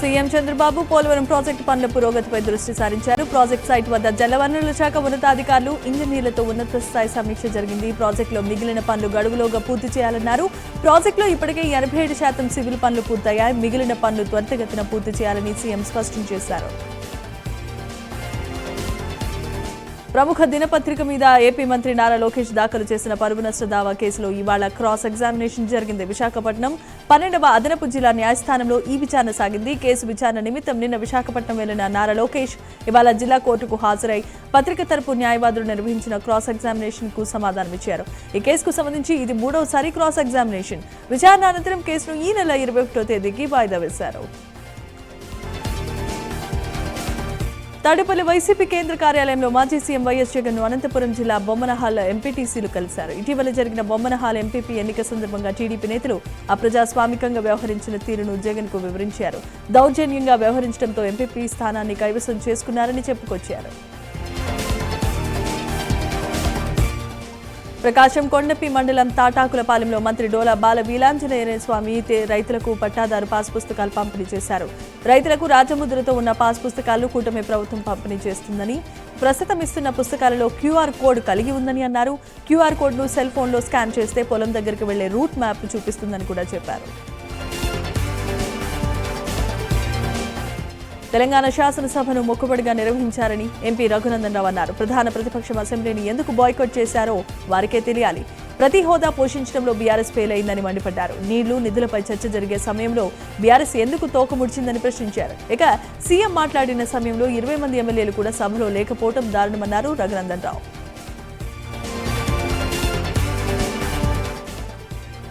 CM Chandrababu Polavaram project పనుల పురోగతిపై దృష్టి సారించారు. ప్రాజెక్టు సైట్ వద్ద జలవనరుల శాఖ ఉన్నతాధికారులు, ఇంజనీర్లతో ఉన్నత స్థాయి సమీక్ష జరిగింది. ప్రాజెక్టులో మిగిలిన పనులు గడువులోగా పూర్తి చేయాలన్నారు. ప్రాజెక్టులో ఇప్పటికే 87% సివిల్ పనులు పూర్తయ్యాయి. మిగిలిన పనులు త్వరితగతిన పూర్తి చేయాలని సీఎం స్పష్టం చేశారు. ప్రముఖ దినపత్రిక మీద ఏపీ మంత్రి నారా లోకేష్ దాఖలు చేసిన పరువు నష్ట దావా కేసులో ఇవాళ క్రాస్ ఎగ్జామినేషన్ జరిగింది. విశాఖపట్నం 12వ అదనపు జిల్లా న్యాయస్థానంలో ఈ విచారణ సాగింది. కేసు విచారణ నిమిత్తం నిన్న విశాఖపట్నం వెళ్లిన నారా లోకేష్ ఇవాళ జిల్లా కోర్టుకు హాజరై పత్రిక తరపు న్యాయవాదులు నిర్వహించిన క్రాస్ ఎగ్జామినేషన్ కు సమాధానమిచ్చారు. ఈ కేసుకు సంబంధించి ఇది 3వసారి క్రాస్ ఎగ్జామినేషన్. విచారణ అనంతరం కేసును ఈ నెల 21వ తేదీకి వాయిదా వేశారు. తాడేపల్లి వైసీపీ కేంద్ర కార్యాలయంలో మాజీ సీఎం వైఎస్ జగన్ అనంతపురం జిల్లా బొమ్మనహాల్ ఎంపీటీసీలు కలిశారు. ఇటీవల జరిగిన బొమ్మనహాల్ ఎంపీపీ ఎన్నిక సందర్భంగా టీడీపీ నేతలు అప్రజాస్వామికంగా వ్యవహరించిన తీరును జగన్ కు వివరించారు. దౌర్జన్యంగా వ్యవహరించడంతో ఎంపీపీ స్థానాన్ని కైవసం చేసుకున్నారని చెప్పుకొచ్చారు. ప్రకాశం కొండపి మండలం తాటాకులపాలెంలో మంత్రి డోలా బాల వీలాంజనేయ స్వామి రైతులకు పట్టాదారు పాస్ పుస్తకాలు పంపిణీ చేశారు. రైతులకు రాజముద్రతో ఉన్న పాస్ పుస్తకాలు కూటమి ప్రభుత్వం పంపిణీ చేస్తుందని, ప్రస్తుతం ఇస్తున్న పుస్తకాలలో క్యూఆర్ కోడ్ కలిగి ఉందని అన్నారు. క్యూఆర్ కోడ్ను సెల్ ఫోన్లో స్కాన్ చేస్తే పొలం దగ్గరికి వెళ్లే రూట్ మ్యాప్ చూపిస్తుందని కూడా చెప్పారు. తెలంగాణ శాసనసభను మొక్కుబడిగా నిర్వహించారని ఎంపీ రఘునందన్ రావు అన్నారు. ప్రధాన ప్రతిపక్షం అసెంబ్లీని ఎందుకు బాయ్కాట్ చేశారో వారికే తెలియాలి. ప్రతి హోదా పోషించడంలో బీఆర్ఎస్ ఫెయిల్ అయిందని మండిపడ్డారు. నీళ్లు, నిధులపై చర్చ జరిగే సమయంలో బీఆర్ఎస్ ఎందుకు తోకముడిచిందని ప్రశ్నించారు. ఇక సీఎం మాట్లాడిన సమయంలో 20 మంది ఎమ్మెల్యేలు కూడా సభలో లేకపోవడం దారుణమన్నారు రఘునందన్ రావు.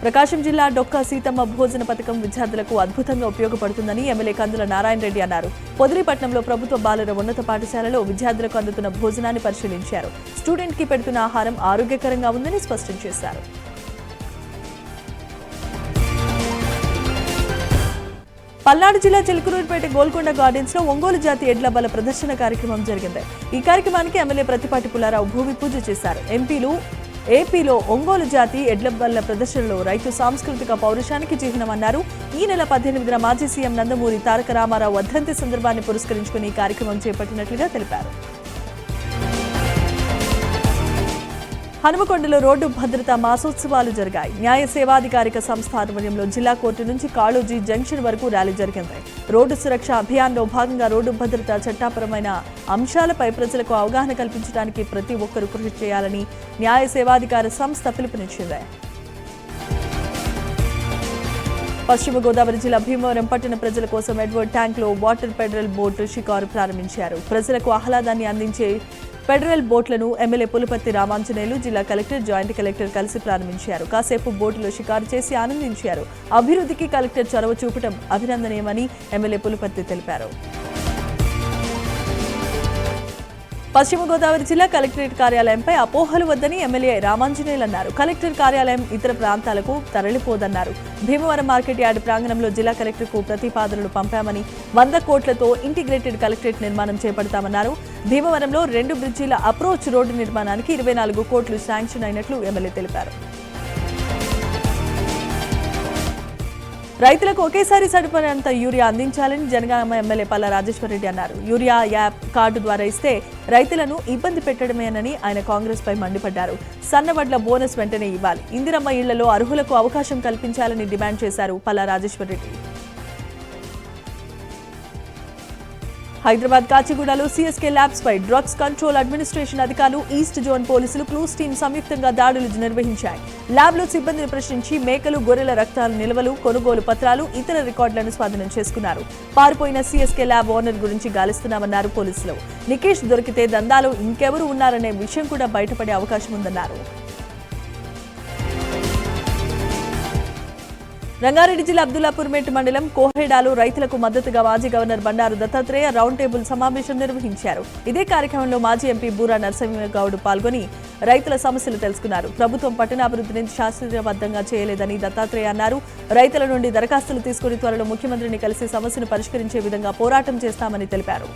ప్రకాశం జిల్లా డొక్కా సీతమ్మ భోజన పథకం విద్యార్థులకు అద్భుతంగా ఉపయోగపడుతుందని ఎమ్మెల్యే కందుల నారాయణ రెడ్డి అన్నారు. పొదిలిపట్నంలో ప్రభుత్వ బాలుర ఉన్నత పాఠశాలలో విద్యార్థులకు అందుతున్న భోజనాన్ని పరిశీలించారు. స్టూడెంట్ కి పెడుతున్న ఆహారం ఆరోగ్యకరంగా ఉందని స్పష్టం చేశారు. పల్నాడు జిల్లా చిలుకూరుపేట గోల్కొండ గార్డెన్స్ లో ఒంగోలు జాతి ఎడ్ల బల ప్రదర్శన కార్యక్రమం జరిగింది. ఈ కార్యక్రమానికి ఎమ్మెల్యే ప్రతిపాటి పుల్లారావు భూమి పూజ చేశారు. ఏపీలో ఒంగోలు జాతి ఎడ్ల బల్ల ప్రదర్శనలో రైతు సాంస్కృతిక పౌరుషానికి చిహ్నమన్నారు. ఈ నెల 18న మాజీ సీఎం నందమూరి తారక రామారావు వర్ధంతి సందర్భాన్ని పురస్కరించుకుని ఈ కార్యక్రమం చేపట్టినట్లుగా తెలిపారు. హనుమకొండలో రోడ్డు భద్రతా మాసోత్సవాలు జరిగాయి. న్యాయ సేవాధికారిక సంస్థ ఆధ్వర్యంలో జిల్లా కోర్టు నుంచి కాళోజీ జంక్షన్ వరకు ర్యాలీ జరిగింది. రోడ్డు సురక్ష అభియాన్లో భాగంగా రోడ్డు భద్రతా చట్టపరమైన అంశాలపై ప్రజలకు అవగాహన కల్పించడానికి ప్రతి ఒక్కరూ కృషి చేయాలని న్యాయ సేవాధికార సంస్థ పిలుపునిచ్చింది. పశ్చిమ గోదావరి జిల్లా భీమవరం పట్టణ ప్రజల కోసం ఎడ్వర్డ్ ట్యాంక్ లో వాటర్ పెడరల్ బోట్ షికారు ప్రారంభించారు. ప్రజలకు ఆహ్లాదాన్ని అందించే పెడరల్ బోట్లను ఎమ్మెల్యే పులిపర్తి రామాంజనేయులు, జిల్లా కలెక్టర్, జాయింట్ కలెక్టర్ కలిసి ప్రారంభించారు. కాసేపు బోటులో షికారు చేసి ఆనందించారు. అభివృద్ధికి కలెక్టర్ చొరవ చూపడం అభినందనీయమని ఎమ్మెల్యే పులిపర్తి తెలిపారు. పశ్చిమ గోదావరి జిల్లా కలెక్టరేట్ కార్యాలయంపై అపోహలు వద్దని ఎమ్మెల్యే రామాంజనేయులు అన్నారు. కలెక్టర్ కార్యాలయం ఇతర ప్రాంతాలకు తరలిపోదన్నారు. భీమవరం మార్కెట్ యార్డ్ ప్రాంగణంలో జిల్లా కలెక్టర్కు ప్రతిపాదనలు పంపామని, 100 కోట్లతో ఇంటిగ్రేటెడ్ కలెక్టరేట్ నిర్మాణం చేపడతామన్నారు. భీమవరంలో 2 బ్రిడ్జీల అప్రోచ్ రోడ్డు నిర్మాణానికి 24 కోట్లు శాంక్షన్ అయినట్లు ఎమ్మెల్యే తెలిపారు. రైతులకు ఒకేసారి సరిపడినంత యూరియా అందించాలని జనగామ ఎమ్మెల్యే పల్లా రాజేశ్వరరెడ్డి అన్నారు. యూరియా యాప్ కార్డు ద్వారా ఇస్తే రైతులను ఇబ్బంది పెట్టడమేనని ఆయన కాంగ్రెస్ పై మండిపడ్డారు. సన్నవడ్ల బోనస్ వెంటనే ఇవ్వాలి, ఇందిరమ్మ ఇళ్లలో అర్హులకు అవకాశం కల్పించాలని డిమాండ్ చేశారు పల్లా రాజేశ్వరరెడ్డి. హైదరాబాద్ కాచిగూడలో సీఎస్కే ల్యాబ్స్ పై డ్రగ్స్ కంట్రోల్ అడ్మినిస్ట్రేషన్ అధికారులు, ఈస్ట్ జోన్ పోలీసులు, క్లూస్ టీం సంయుక్తంగా దాడులు నిర్వహించాయి. ల్యాబ్లో సిబ్బందిని ప్రశ్నించి మేకలు, గొర్రెల రక్తాల నిల్వలు, కొనుగోలు పత్రాలు, ఇతర రికార్డులను స్వాధీనం చేసుకున్నారు. పారిపోయిన సీఎస్కే ల్యాబ్ ఓనర్ గురించి గాలిస్తున్నామన్నారు పోలీసులు. నికేష్ దొరికితే దందాలో ఇంకెవరు ఉన్నారనే విషయం కూడా బయటపడే అవకాశం ఉందన్నారు. రంగారెడ్డి జిల్లా అబ్దుల్లాపూర్మేట్ మండలం కోహెడాలో రైతులకు మద్దతుగా మాజీ governor Bandaru Dattatreya round table సమావేశం నిర్వహించారు. ఇదే కార్యక్రమంలో మాజీ ఎంపీ బూరా నరసింహగౌడ్ పాల్గొని రైతుల సమస్యలు తెలుసుకున్నారు. ప్రభుత్వం పట్టణాభివృద్ధిని శాస్త్రీయబద్ధంగా చేయలేదని దత్తాత్రేయ అన్నారు. రైతుల నుండి దరఖాస్తులు తీసుకుని త్వరలో ముఖ్యమంత్రిని కలిసి సమస్యను పరిష్కరించే విధంగా పోరాటం చేస్తామని తెలిపారు.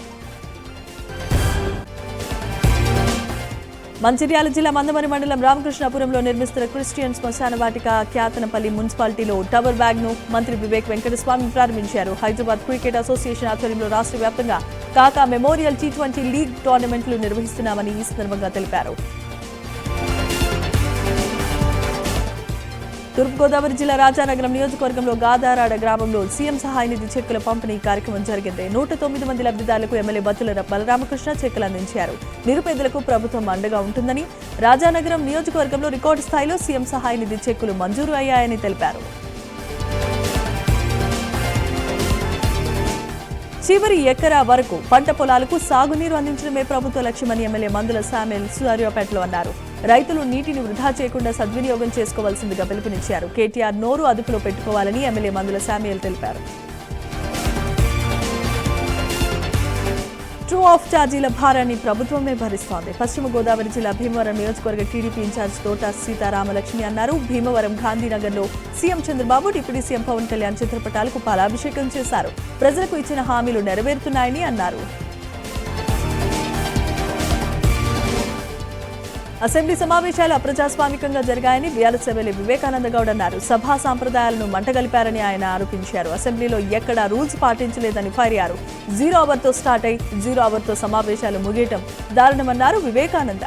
మంచిర్యాల జిల్లా మందమరి మండలం రామకృష్ణాపురంలో నిర్మిస్తున్న క్రిస్టియన్ శ్మశాన వాటిక క్యాతనపల్లి మున్సిపాలిటీలో టవర్ బ్యాగ్ ను మంత్రి వివేక్ వెంకటస్వామి ప్రారంభించారు. హైదరాబాద్ క్రికెట్ అసోసియేషన్ ఆధ్వర్యంలో రాష్ట్ర వ్యాప్తంగా కాకా మెమోరియల్ T20 లీగ్ టోర్నమెంట్లు నిర్వహిస్తున్నామని ఈ సందర్భంగా తెలిపారు. తూర్పుగోదావరి జిల్లా రాజానగరం నియోజకవర్గంలో గాదారాడ గ్రామంలో సీఎం సహాయ నిధి చెక్కుల పంపిణీ కార్యక్రమం జరిగింది. 109 మంది లబ్ధిదారులకు ఎమ్మెల్యే బత్తుల బలరామకృష్ణ చెక్కులు అందించారు. నిరుపేదలకు ప్రభుత్వం అండగా ఉంటుందని, రాజానగరం నియోజకవర్గంలో రికార్డు స్థాయిలో సీఎం సహాయ నిధి చెక్కులు మంజూరు అయ్యాయని తెలిపారు. చివరి ఎకరా వరకు పంట పొలాలకు సాగునీరు అందించడమే ప్రభుత్వ లక్ష్యమని ఎమ్మెల్యే మందుల శామ్యూల్ సూర్యాపేటలో అన్నారు. రైతులు నీటిని వృధా చేయకుండా సద్వినియోగం చేసుకోవాల్సిందిగా పిలుపునిచ్చారు. కేటీఆర్ నోరు అదుపులో పెట్టుకోవాలని ఎమ్మెల్యే మందుల శామ్యూల్ తెలిపారు. ట్రూ ఆఫ్ ఛార్జీల భారాన్ని ప్రభుత్వమే భరిస్తోంది. పశ్చిమ గోదావరి జిల్లా భీమవరం నియోజకవర్గ టీడీపీ ఇన్ఛార్జ్ తోట సీతారామలక్ష్మి అన్నారు. భీమవరం గాంధీనగర్లో CM Chandrababu, deputy CM Pawan Kalyan చిత్రపటాలకు పాలాభిషేకం చేశారు. ప్రజలకు ఇచ్చిన హామీలు నెరవేరుతున్నాయని అన్నారు. అసెంబ్లీ సమావేశాలు అప్రజాస్వామికంగా జరిగాయని బీఆర్ఎస్ ఎమ్మెల్యే వివేకానంద గౌడ్ అన్నారు. సభా సాంప్రదాయాలను మంటగలిపారని ఆయన ఆరోపించారు. అసెంబ్లీలో ఎక్కడా రూల్స్ పాటించలేదని ఫైర్ అయ్యారు. 0 అవర్తో స్టార్ట్ అయి 0 అవర్తో సమావేశాలు ముగియటం దారుణమన్నారు వివేకానంద.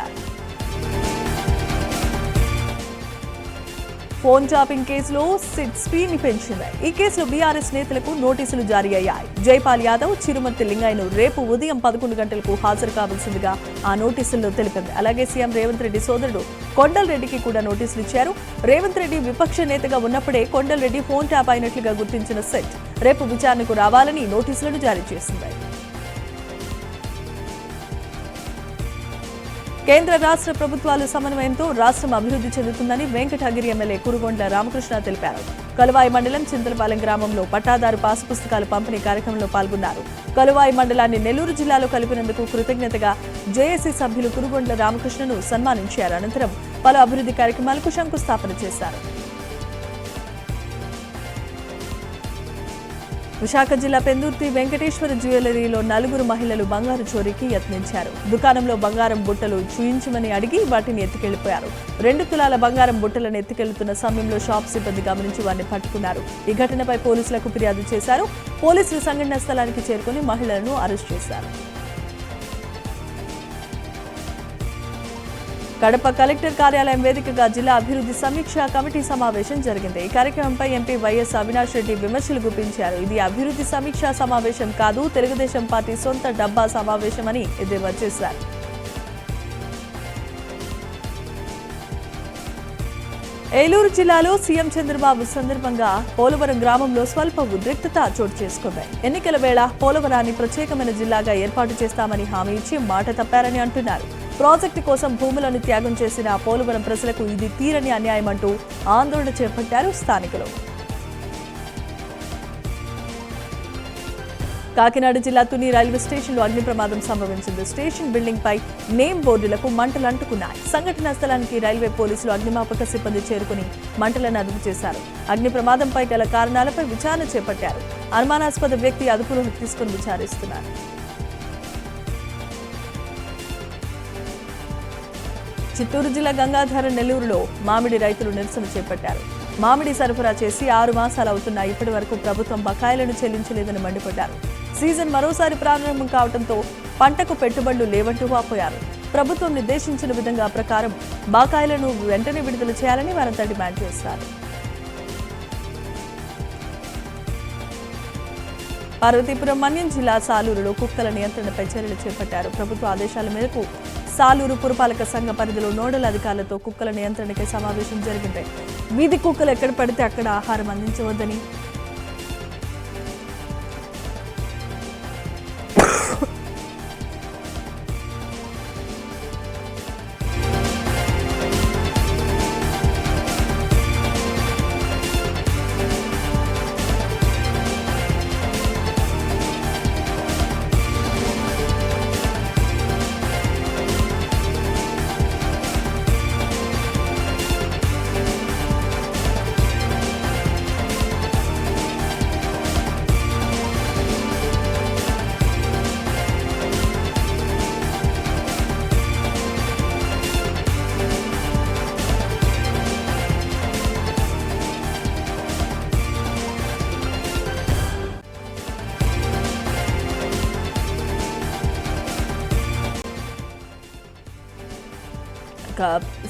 ఫోన్ ట్యాపింగ్ కేసులో సిట్ స్పీడ్ని పెంచింది. ఈ కేసులో బీఆర్ఎస్ నేతలకు నోటీసులు జారీ అయ్యాయి. జైపాల్ యాదవ్, చిరుమర్తి లింగయ్యను రేపు ఉదయం 11 గంటలకు హాజరు కావాల్సిందిగా ఆ నోటీసుల్లో తెలిపింది. అలాగే సీఎం రేవంత్ రెడ్డి సోదరుడు కొండల్ రెడ్డికి కూడా నోటీసులు ఇచ్చారు. రేవంత్ రెడ్డి విపక్ష నేతగా ఉన్నప్పుడే కొండల్ రెడ్డి ఫోన్ ట్యాప్ అయినట్లుగా గుర్తించిన సెట్ రేపు విచారణకు రావాలని నోటీసులను జారీ చేసింది. కేంద్ర రాష్ట్ర ప్రభుత్వాలు సమన్వయంతో రాష్ట్రం అభివృద్ధి చెందుతుందని వెంకటగిరి ఎమ్మెల్యే కురుగొండ్ల రామకృష్ణ తెలిపారు. కలువాయి మండలం చింతలపాలెం గ్రామంలో పట్టాదారు పాసు పుస్తకాల పంపిణీ కార్యక్రమంలో పాల్గొన్నారు. కలువాయి మండలాన్ని నెల్లూరు జిల్లాలో కలిపినందుకు కృతజ్ఞతగా జేఏసీ సభ్యులు కురుగొండ్ల రామకృష్ణను సన్మానించారు. అనంతరం పలు అభివృద్ధి కార్యక్రమాలకు శంకుస్థాపన చేశారు. విశాఖ జిల్లా పెందుర్తి వెంకటేశ్వర జ్యువెలరీలో 4 మహిళలు బంగారు చోరీకి యత్నించారు. దుకాణంలో బంగారం బుట్టలు చూయించమని అడిగి వాటిని ఎత్తుకెళ్లిపోయారు. 2 తులాల బంగారం బుట్టలను ఎత్తుకెళ్తున్న సమయంలో షాప్ సిబ్బంది గమనించి వారిని పట్టుకున్నారు. ఈ ఘటనపై పోలీసులకు ఫిర్యాదు చేశారు. పోలీసులు సంఘటన స్థలానికి చేరుకుని మహిళలను అరెస్ట్ చేశారు. కడప కలెక్టర్ కార్యాలయం వేదికగా జిల్లా అభివృద్ధి సమీక్ష కమిటీ సమావేశం జరిగింది. ఈ కార్యక్రమంపై ఎంపీ వైఎస్ అవినాష్ రెడ్డి విమర్శలు గుప్పించారు. ఇది అభివృద్ధి సమీక్ష సమావేశం కాదు, తెలుగుదేశం పార్టీ సొంత డబ్బా సమావేశమని ఎద్దేవా చేశారు. ఏలూరు జిల్లాలో సీఎం చంద్రబాబు సందర్భంగా పోలవరం గ్రామంలో స్వల్ప ఉద్రిక్తత చోటు చేసుకుంది. ఎన్నికల వేళ పోలవరాన్ని ప్రత్యేకమైన జిల్లాగా ఏర్పాటు చేస్తామని హామీ ఇచ్చి మాట తప్పారని అంటున్నారు. ప్రాజెక్టు కోసం భూములను త్యాగం చేసిన పోలవరం ప్రజలకు ఇది తీరని అన్యాయమంటూ ఆందోళన చేపట్టారు స్థానికులు. కాకినాడ జిల్లా తుని రైల్వే స్టేషన్లో అగ్ని ప్రమాదం సంభవించింది. స్టేషన్ బిల్డింగ్ పై నేమ్ బోర్డులకు మంటలు అంటుకున్నాయి. సంఘటనా స్థలానికి రైల్వే పోలీసులు అగ్నిమాపక సిబ్బంది చేరుకుని మంటలను అదుపు చేశారు. అగ్ని ప్రమాదంపై గల కారణాలపై విచారణ చేపట్టారు. అనుమానాస్పద వ్యక్తి అదుపులోకి తీసుకుని విచారిస్తున్నారు. చిత్తూరు జిల్లా గంగాధర నెల్లూరులో మామిడి రైతులు నిరసన చేపట్టారు. మామిడి సరఫరా చేసి 6 మాసాలు అవుతున్నా ఇప్పటి వరకు ప్రభుత్వం బకాయిలను చెల్లించలేదని మండిపడ్డారు. సీజన్ మరోసారి ప్రారంభం కావడంతో పంటకు పెట్టుబడులు లేవంటూ వాపోయారు. ప్రభుత్వం నిర్దేశించిన విధంగా ప్రకారం బకాయిలను వెంటనే విడుదల చేయాలని వారంతా డిమాండ్ చేశారు. పార్వతీపురం మన్యం జిల్లా సాలూరులో కుక్కల నియంత్రణపై చర్యలు చేపట్టారు. ప్రభుత్వ ఆదేశాల మేరకు సాలూరు పురపాలక సంఘ పరిధిలో నోడల్ అధికారులతో కుక్కల నియంత్రణకై సమావేశం జరిగింది. వీధి కుక్కలు ఎక్కడ పడితే అక్కడ ఆహారం అందించవద్దని,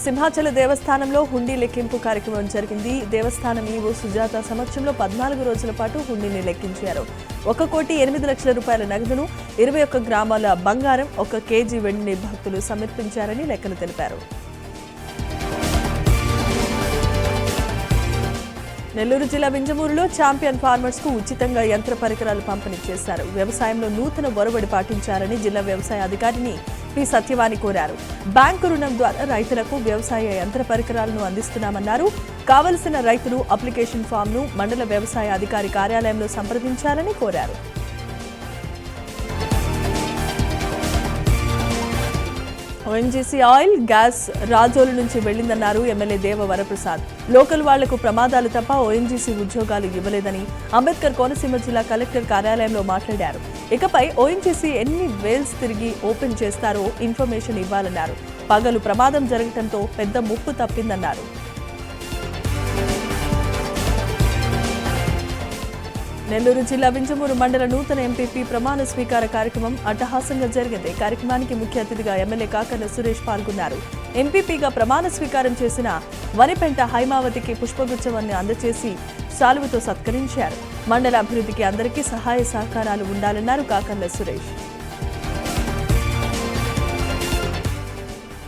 సింహాచల దేవస్థానంలో హుండీ లెక్కింపు కార్యక్రమం జరిగింది. దేవస్థానం ఈవో సుజాత సమక్షంలో 14 రోజుల పాటు హుండీని లెక్కించారు. 1,08,00,000 రూపాయల నగదును, 21 గ్రామాల బంగారం, 1 కేజీ వెండిని భక్తులు సమర్పించారని లెక్కలు తెలిపారు. నెల్లూరు జిల్లా వింజమూరులో ఛాంపియన్ ఫార్మర్స్ కు ఉచితంగా యంత్ర పరికరాలు పంపిణీ చేశారు. వ్యవసాయంలో నూతన ఒరవడి పాటించాలని జిల్లా వ్యవసాయ అధికారిని పి సత్యవాణి కోరారు. బ్యాంకు రుణం ద్వారా రైతులకు వ్యవసాయ యంత్ర పరికరాలను అందిస్తున్నామన్నారు. కావలసిన రైతులు అప్లికేషన్ ఫామ్ను మండల వ్యవసాయ అధికారి కార్యాలయంలో సంప్రదించాలని కోరారు. ఓఎన్జీసీ ఆయిల్, గ్యాస్ రాజోలు నుంచి వెళ్లిందన్నారు ఎమ్మెల్యే దేవ వరప్రసాద్. లోకల్ వాళ్లకు ప్రమాదాలు తప్ప ఓఎన్జీసీ ఉద్యోగాలు ఇవ్వలేదని అంబేద్కర్ కోనసీమ జిల్లా కలెక్టర్ కార్యాలయంలో మాట్లాడారు. ఇకపై ఓఎన్జీసీ ఎన్ని వేల్స్ తిరిగి ఓపెన్ చేస్తారో ఇన్ఫర్మేషన్ ఇవ్వాలన్నారు. పగలు ప్రమాదం జరగడంతో పెద్ద ముప్పు తప్పిందన్నారు. నెల్లూరు జిల్లా వింజమూరు మండల నూతన ఎంపీపీ ప్రమాణ స్వీకార కార్యక్రమం అట్టహాసంగా జరిగింది. కార్యక్రమానికి ముఖ్య అతిథిగా ఎమ్మెల్యే కాకర్ల సురేష్ పాల్గొన్నారు. ఎంపీపీగా ప్రమాణ స్వీకారం చేసిన వనిపెంట హైమావతికి పుష్పగుచ్చవాన్ని అందజేసి శాలువతో సత్కరించారు. మండల అభివృద్ధికి అందరికీ సహాయ సహకారాలు ఉండాలన్నారు కాకర్ల సురేష్.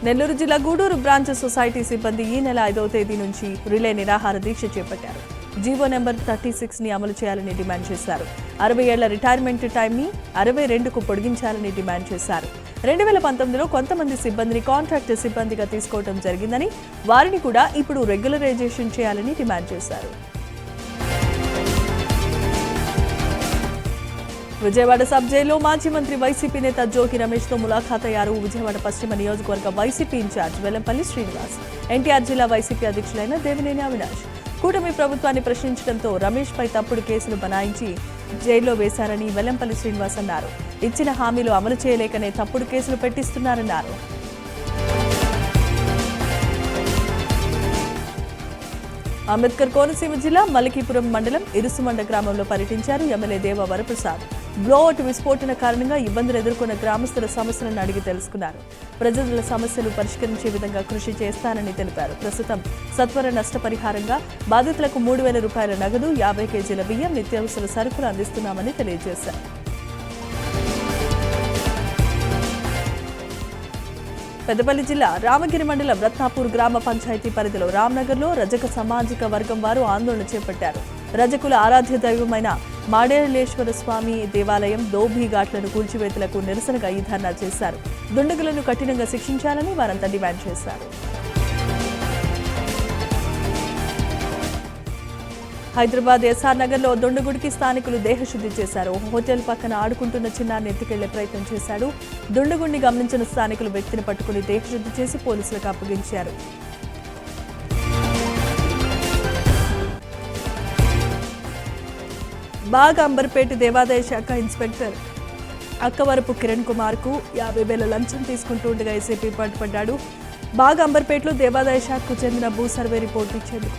నెల్లూరు జిల్లా గూడూరు బ్రాంచ్ సొసైటీ సిబ్బంది ఈ నెల 5వ తేదీ నుంచి రిలే నిరాహార దీక్ష చేపట్టారు. జీవో నెంబర్ 36ని అమలు చేయాలని డిమాండ్ చేశారు. 60 ఏళ్ల రిటైర్మెంట్ టైంని 62కు పొడిగించాలని డిమాండ్ చేశారు. 2019లో కొంతమంది సిబ్బందిని కాంట్రాక్ట్ సిబ్బందిగా తీసుకోవడం జరిగిందని, వారిని కూడా ఇప్పుడు రెగ్యులరైజేషన్ చేయాలని డిమాండ్ చేశారు. విజయవాడ సబ్ జైల్లో మాజీ మంత్రి వైసీపీ నేత జోగి రమేష్తో ములాఖాత్ అయ్యారు. విజయవాడ పశ్చిమ నియోజకవర్గ వైసీపీ ఇన్ఛార్జ్ వెల్లంపల్లి శ్రీనివాస్, ఎన్టీఆర్ జిల్లా వైసీపీ అధ్యక్షులైన దేవినేని అవినాష్ కూటమి ప్రభుత్వాన్ని ప్రశ్నించడంతో రమేష్ పై తప్పుడు కేసులు బనాయించి జైల్లో వేశారని వెల్లంపల్లి శ్రీనివాస్ అన్నారు. ఇచ్చిన హామీలు అమలు చేయలేకనే తప్పుడు కేసులు పెట్టిస్తున్నారన్నారు. అంబేద్కర్ కోనసీమ జిల్లా మలికీపురం మండలం ఇరుసుమండ గ్రామంలో పర్యటించారు ఎమ్మెల్యే దేవ వరప్రసాద్. బ్లోఅవుట్ విస్ఫోటన కారణంగా ఇబ్బందులు ఎదుర్కొన్న గ్రామస్తుల సమస్యలను అడిగి తెలుసుకున్నారు. ప్రజల సమస్యలు పరిష్కరించే విధంగా కృషి చేస్తానని తెలిపారు. ప్రస్తుతం సత్వర నష్టపరిహారంగా బాధితులకు 3,000 రూపాయల నగదు, 50 కేజీల బియ్యం, నిత్యావసర సరుకులు అందిస్తున్నామని తెలియజేశారు. పెద్దపల్లి జిల్లా రామగిరి మండలం రత్నాపూర్ గ్రామ పంచాయతీ పరిధిలో రామ్నగర్లో రజక సామాజిక వర్గం వారు ఆందోళన చేపట్టారు. రజకుల ఆరాధ్య దైవమైన మాడేలేశ్వర స్వామి దేవాలయం దోభీ ఘాట్లను కూల్చివేతలకు నిరసనగా ఈ ధర్నా చేశారు. దుండగులను కఠినంగా శిక్షించాలని వారంతా డిమాండ్ చేశారు. హైదరాబాద్ ఎస్ఆర్ నగర్లో దుండగుడికి స్థానికులు దేహశుద్ధి చేశారు. హోటల్ పక్కన ఆడుకుంటున్న చిన్నారిని ఎత్తుకెళ్లే ప్రయత్నం చేశాడు. దుండగుడిని గమనించిన స్థానికులు వ్యక్తిని పట్టుకుని దేహశుద్ధి చేసి పోలీసులకు అప్పగించారు. బాగ్ అంబర్పేట దేవాదాయ శాఖ ఇన్స్పెక్టర్ అక్కవరపు కిరణ్ కుమార్ కు 50,000 లంచం తీసుకుంటూ ఉండగా ఏసీపీ పట్టుపడ్డాడు. బాగ్ అంబర్పేటలో దేవాదాయ శాఖకు చెందిన భూ సర్వే రిపోర్టు ఇచ్చేందుకు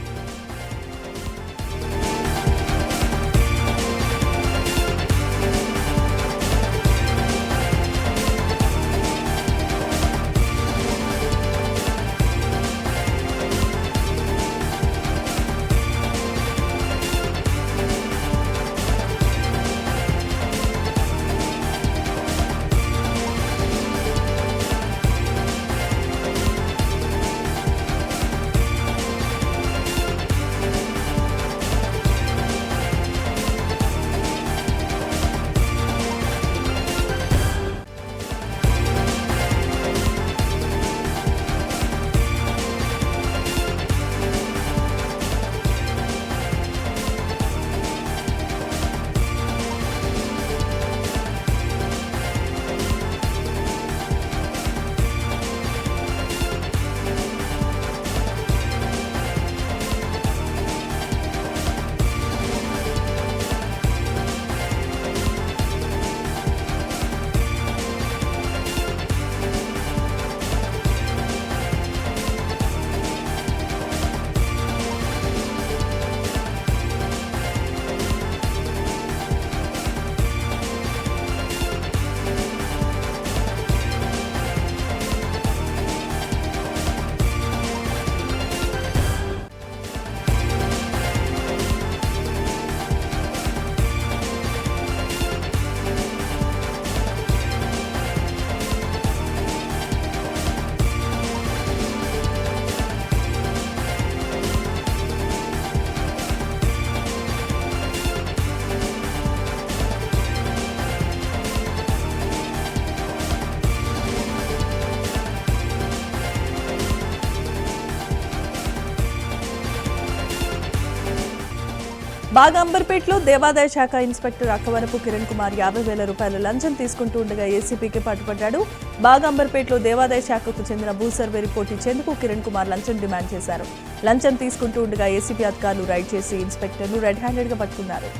బాగంబర్పేటలో దేవాదాయ శాఖ ఇన్స్పెక్టర్ అక్కవరపు కిరణ్ కుమార్ 50,000 రూపాయల లంచం తీసుకుంటూ ఉండగా ఏసీపీకి పట్టుబడ్డాడు. బాగంబర్పేటలో దేవాదాయ శాఖకు చెందిన భూ సర్వే రిపోర్ట్ ఇచ్చేందుకు కిరణ్ కుమార్ లంచం డిమాండ్ చేశారు. లంచం తీసుకుంటూ ఉండగా ఏసీపీ అధికారులు రైడ్ చేసి ఇన్స్పెక్టర్ను రెడ్ హ్యాండెడ్ గా పట్టుకున్నారు.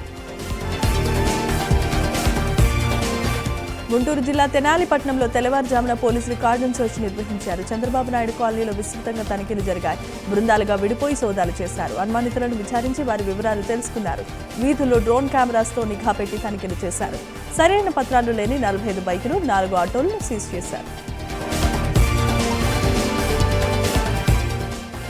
గుంటూరు జిల్లా తెనాలిపట్నంలో తెల్లవారుజామున పోలీసులు కార్డన్ సెర్చ్ నిర్వహించారు. చంద్రబాబు నాయుడు కాలనీలో విస్తృతంగా తనిఖీలు జరిగాయి. బృందాలుగా విడిపోయి సోదాలు చేశారు. అనుమానితులను విచారించి వారి వివరాలు తెలుసుకున్నారు. వీధుల్లో డ్రోన్ కెమెరాస్తో నిఘా పెట్టి తనిఖీలు చేశారు. సరైన పత్రాలు లేని 45 బైకులు, 4 ఆటోలను సీజ్ చేశారు.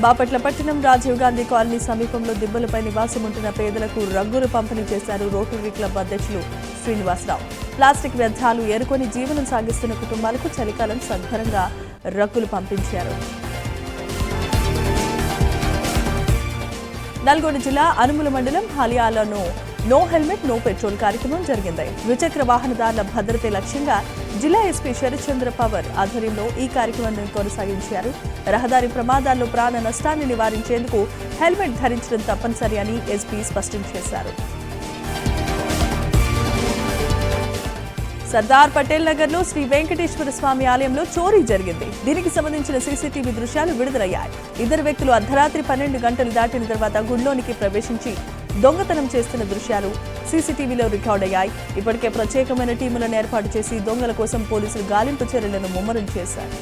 బాపట్ల పట్టణం రాజీవ్ గాంధీ కాలనీ సమీపంలో దిబ్బలపై నివాసం ఉంటున్న పేదలకు రగ్గులు పంపిణీ చేశారు రోటరీ క్లబ్ అధ్యక్షులు శ్రీనివాసరావు. ప్లాస్టిక్ వ్యర్థాలు ఏరుకొని జీవనం సాగిస్తున్న కుటుంబాలకు చలికాలం సద్భరంగా రగ్గులు పంపించారు. నల్గొండ జిల్లా అనుముల మండలం హాలియాలను నో హెల్మెట్ నో పెట్రోల్ కార్యక్రమం జరిగింది. ద్విచక్ర వాహనదారుల భద్రతే లక్ష్యంగా జిల్లా ఎస్పీ శరత్చంద్ర పవర్ ఆధ్వర్యంలో ఈ కార్యక్రమాన్ని కొనసాగించారు. రహదారి ప్రమాదాల్లో ప్రాణ నష్టాన్ని నివారించేందుకు హెల్మెట్ ధరించడం తప్పనిసరి అని ఎస్పీ స్పష్టం చేశారు. సర్దార్ పటేల్ నగర్ లో శ్రీ వెంకటేశ్వర స్వామి ఆలయంలో చోరీ జరిగింది. దీనికి సంబంధించిన సీసీటీవీ దృశ్యాలు విడుదలయ్యాయి. 2 వ్యక్తులు అర్ధరాత్రి 12 గంటలు దాటిన తర్వాత గుడిలోనికి ప్రవేశించి దొంగతనం చేస్తున్న దృశ్యాలు సీసీటీవీలో రికార్డ్ అయ్యాయి. ఇప్పటికే ప్రత్యేకమైన టీములను ఏర్పాటు చేసి దొంగల కోసం పోలీసులు గాలింపు చర్యలను ముమ్మరం చేశారు.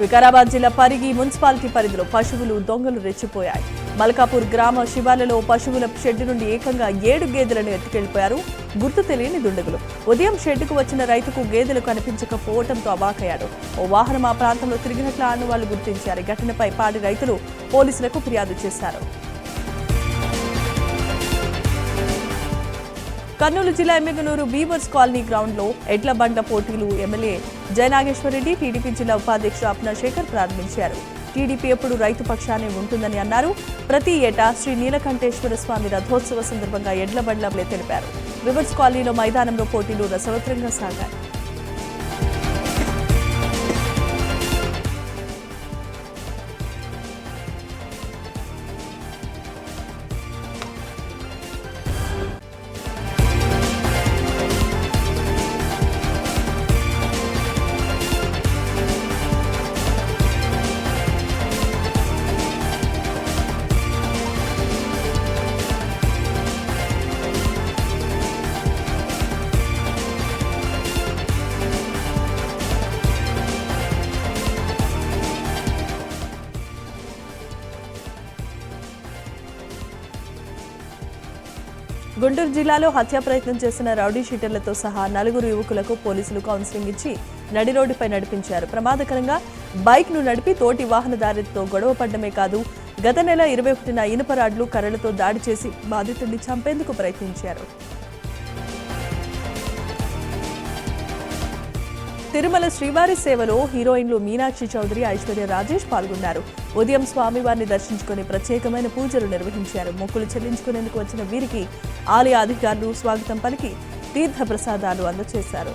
వికారాబాద్ జిల్లా పరిగి మున్సిపాలిటీ పరిధిలో పశువులు దొంగలు రెచ్చిపోయాయి. మల్కాపూర్ గ్రామ శివార్లలో పశువుల షెడ్డు నుండి ఏకంగా 7 గేదెలను ఎత్తుకెళ్లిపోయారు గుర్తు తెలియని దుండగులు. ఉదయం షెడ్డుకు వచ్చిన రైతుకు గేదెలు కనిపించకపోవడంతో అవాకయ్యాడు. ఓ వాహనం ఆ ప్రాంతంలో తిరిగినట్లు ఆనవాళ్లు గుర్తించారు. ఘటనపై పాడి రైతులు పోలీసులకు ఫిర్యాదు చేశారు. కర్నూలు జిల్లా ఎమ్మిగనూరు బీవర్స్ కాలనీ గ్రౌండ్ లో ఎడ్ల బండ పోటీలు ఎమ్మెల్యే జయనాగేశ్వరరెడ్డి, టీడీపీ జిల్లా ఉపాధ్యక్షుడు అప్నా శేఖర్ ప్రారంభించారు. టీడీపీ ఎప్పుడు రైతు పక్షానే ఉంటుందని అన్నారు. ప్రతి ఏటా శ్రీ నీలకంఠేశ్వర స్వామి రథోత్సవ సందర్భంగా ఎడ్ల బండ్లే తెలిపారు. బీవర్స్ కాలనీలో మైదానంలో పోటీలు రసవత్రంగా సాగాయి. గుంటూరు జిల్లాలో హత్యా ప్రయత్నం చేసిన రౌడీ షీటర్లతో సహా 4 యువకులకు పోలీసులు కౌన్సిలింగ్ ఇచ్చి నడి రోడ్డుపై నడిపించారు. ప్రమాదకరంగా బైక్ను నడిపి తోటి వాహనదారులతో గొడవ పడ్డమే కాదు, గత నెల 21న ఇనుప రాడ్లు, కర్రలతో దాడి చేసి బాధితుడిని చంపేందుకు ప్రయత్నించారు. తిరుమల శ్రీవారి సేవలో హీరోయిన్లు మీనాక్షి చౌదరి, ఐశ్వర్య రాజేష్ పాల్గొన్నారు. ఉదయం స్వామివారిని దర్శించుకుని ప్రత్యేకమైన పూజలు నిర్వహించారు. మొక్కులు చెల్లించుకునేందుకు వచ్చిన వీరికి ఆలయ అధికారులు స్వాగతం పలికి తీర్థ ప్రసాదాలు అందజేశారు.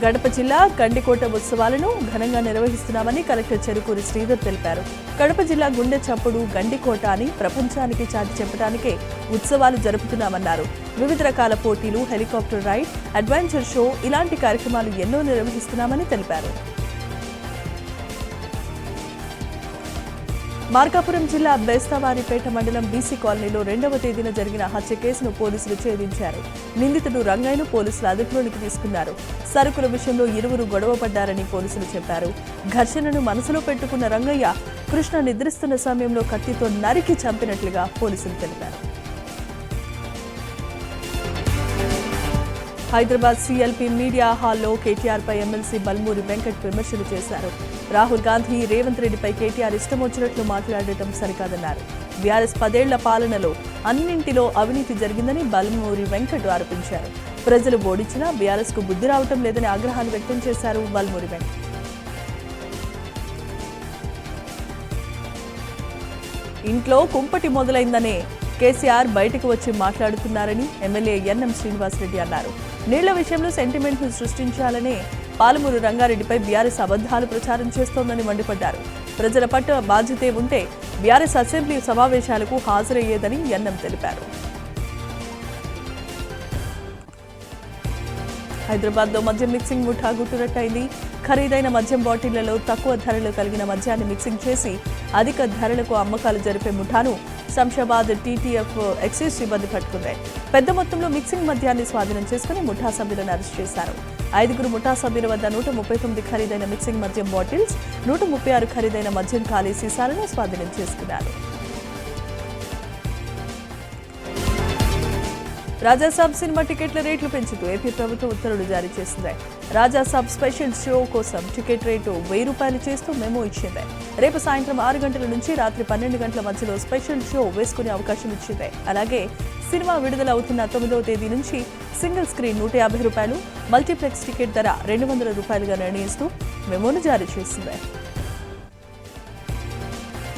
గడప జిల్లా గండికోట ఉత్సవాలను ఘనంగా నిర్వహిస్తున్నామని కలెక్టర్ చెరుకూరి శ్రీధర్ తెలిపారు. కడప జిల్లా గుండె చప్పుడు గండికోట అని ప్రపంచానికి చాటి చెప్పడానికే ఉత్సవాలు జరుపుతున్నామన్నారు. వివిధ రకాల పోటీలు, హెలికాప్టర్ రైడ్, అడ్వెంచర్ షో ఇలాంటి కార్యక్రమాలు ఎన్నో నిర్వహిస్తున్నామని తెలిపారు. మార్కాపురం జిల్లా బేస్తవారిపేట మండలం బీసీ కాలనీలో 2వ తేదీన జరిగిన హత్య కేసును పోలీసులు ఛేదించారు. నిందితుడు రంగయ్యను పోలీసులు అదుపులోనికి తీసుకున్నారు. సరుకుల విషయంలో ఇరువురు గొడవ పడ్డారని పోలీసులు చెప్పారు. ఘర్షణను మనసులో పెట్టుకున్న రంగయ్య కృష్ణ నిద్రిస్తున్న సమయంలో కత్తితో నరికి చంపినట్లుగా పోలీసులు తెలిపారు. హైదరాబాద్ సీఎల్పీ మీడియా హాల్లో కేటీఆర్పై ఎమ్మెల్సీ బల్మూరి వెంకట్ విమర్శలు చేశారు. రాహుల్ గాంధీ, రేవంత్ రెడ్డిపై కేటీఆర్ ఇష్టం వచ్చినట్లు మాట్లాడటం సరికాదన్నారు. బీఆర్ఎస్ 10 ఏళ్ల పాలనలో అన్నింటిలో అవినీతి జరిగిందని బల్మూరి వెంకట్ ఆరోపించారు. ప్రజలు ఓడించినా బీఆర్ఎస్ కు బుద్ధి రావటం లేదని ఆగ్రహాన్ని వ్యక్తం చేశారు బల్మూరి వెంకట్. ఇంట్లో కుంపటి మొదలైందనే కేసీఆర్ బయటకు వచ్చి మాట్లాడుతున్నారని ఎమ్మెల్యే ఎన్ఎం శ్రీనివాసరెడ్డి అన్నారు. నీళ్ల విషయంలో సెంటిమెంట్ను సృష్టించాలనే పాలమూరు రంగారెడ్డిపై బీఆర్ఎస్ అబద్ధాలు ప్రచారం చేస్తోందని మండిపడ్డారు. ప్రజల పట్ల బాధ్యతే ఉంటే బీఆర్ఎస్ అసెంబ్లీ సమావేశాలకు హాజరయ్యేదని యన్నం తెలిపారు. హైదరాబాద్లో మద్యం మిక్సింగ్ ముఠా గుట్టురట్టయింది. ఖరీదైన మద్యం బాటిళ్లలో తక్కువ ధరలు కలిగిన మద్యాన్ని మిక్సింగ్ చేసి అధిక ధరలకు అమ్మకాలు జరిపే ముఠాను శంషాబాద్ టీటీఎఫ్ ఎక్సైజ్ సిబ్బంది పట్టుకుంది. పెద్ద మొత్తంలో మిక్సింగ్ మద్యాన్ని స్వాధీనం చేసుకుని ముఠా సభ్యులను అరెస్ట్ చేశారు. 5 ముఠా సభ్యుల వద్ద 139 ఖరీదైన మిక్సింగ్ మద్యం బాటిల్స్, 136 ఖరీదైన మద్యం ఖాళీ సీసాలను స్వాధీనం చేసుకున్నారు. రాజాసాబ్ సినిమా టికెట్ల రేట్లు పెంచుతూ ఏపీ ప్రభుత్వం ఉత్తర్వులు జారీ చేసింది. రాజాసాబ్ స్పెషల్ షో కోసం టికెట్ రేటు 1000 రూపాయలు చేస్తూ మెమో ఇచ్చింది. రేపు సాయంత్రం 6 గంటల నుంచి రాత్రి 12 గంటల మధ్యలో స్పెషల్ షో వేసుకునే అవకాశం ఇచ్చింది. అలాగే సినిమా విడుదల అవుతున్న 9వ తేదీ నుంచి సింగిల్ స్క్రీన్ 150 రూపాయలు, మల్టీప్లెక్స్ టికెట్ ధర 200 రూపాయలుగా నిర్ణయిస్తూ మెమోను జారీ చేసింది.